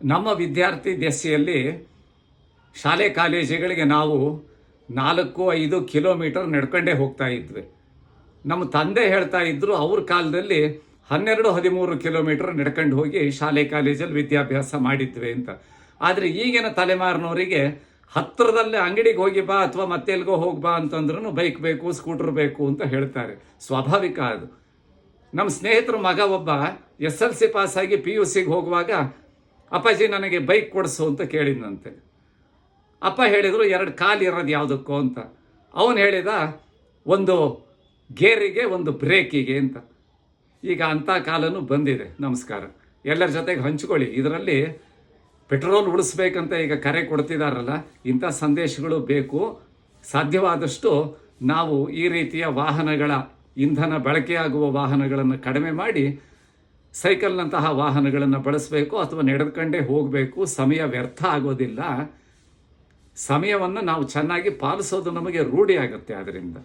ನಮ್ಮ ವಿದ್ಯಾರ್ಥಿ ದೆಸೆಯಲ್ಲಿ ಶಾಲೆ ಕಾಲೇಜುಗಳಿಗೆ ನಾವು 4-5 ಕಿಲೋಮೀಟರ್ ನಡ್ಕೊಂಡೇ ಹೋಗ್ತಾ ಇದ್ವಿ. ನಮ್ಮ ತಂದೆ ಹೇಳ್ತಾ ಇದ್ದರು ಅವ್ರ ಕಾಲದಲ್ಲಿ 12-13 ಕಿಲೋಮೀಟರ್ ನಡ್ಕೊಂಡು ಹೋಗಿ ಶಾಲೆ ಕಾಲೇಜಲ್ಲಿ ವಿದ್ಯಾಭ್ಯಾಸ ಮಾಡಿದ್ವಿ ಅಂತ. ಆದರೆ ಈಗಿನ ತಲೆಮಾರಿನವರಿಗೆ ಹತ್ತಿರದಲ್ಲೇ ಅಂಗಡಿಗೆ ಹೋಗಿ ಬಾ ಅಥವಾ ಮತ್ತೆಲ್ಗೋ ಹೋಗಿ ಬಾ ಅಂತಂದ್ರೂ ಬೈಕ್ ಬೇಕು, ಸ್ಕೂಟ್ರ್ ಬೇಕು ಅಂತ ಹೇಳ್ತಾರೆ. ಸ್ವಾಭಾವಿಕ ಅದು. ನಮ್ಮ ಸ್ನೇಹಿತರ ಮಗ ಒಬ್ಬ SLC ಪಾಸಾಗಿ PUCಗೆ ಹೋಗುವಾಗ, ಅಪ್ಪಾಜಿ ನನಗೆ ಬೈಕ್ ಕೊಡಿಸು ಅಂತ ಕೇಳಿದ್ನಂತೆ. ಅಪ್ಪ ಹೇಳಿದರು 2 ಕಾಲು ಇರೋದು ಯಾವುದಕ್ಕೋ ಅಂತ. ಅವನು ಹೇಳಿದ ಒಂದು ಗೇರಿಗೆ ಒಂದು ಬ್ರೇಕಿಗೆ ಅಂತ. ಈಗ ಅಂಥ ಕಾಲನೂ ಬಂದಿದೆ. ನಮಸ್ಕಾರ, ಎಲ್ಲರ ಜೊತೆಗೆ ಹಂಚ್ಕೊಳ್ಳಿ. ಇದರಲ್ಲಿ ಪೆಟ್ರೋಲ್ ಉಳಿಸ್ಬೇಕಂತ ಈಗ ಕರೆ ಕೊಡ್ತಿದ್ದಾರಲ್ಲ, ಇಂಥ ಸಂದೇಶಗಳು ಬೇಕು. ಸಾಧ್ಯವಾದಷ್ಟು ನಾವು ಈ ರೀತಿಯ ವಾಹನಗಳ ಇಂಧನ ಬಳಕೆಯಾಗುವ ವಾಹನಗಳನ್ನು ಕಡಿಮೆ ಮಾಡಿ ಸೈಕಲ್ನಂತಹ ವಾಹನಗಳನ್ನು ಬಳಸಬೇಕು ಅಥವಾ ನಡೆದುಕೊಂಡೇ ಹೋಗಬೇಕು. ಸಮಯ ವ್ಯರ್ಥ ಆಗೋದಿಲ್ಲ. ಸಮಯವನ್ನು ನಾವು ಚೆನ್ನಾಗಿ ಪಾಲಿಸೋದು ನಮಗೆ ರೂಢಿ ಆಗುತ್ತೆ. ಅದರಿಂದ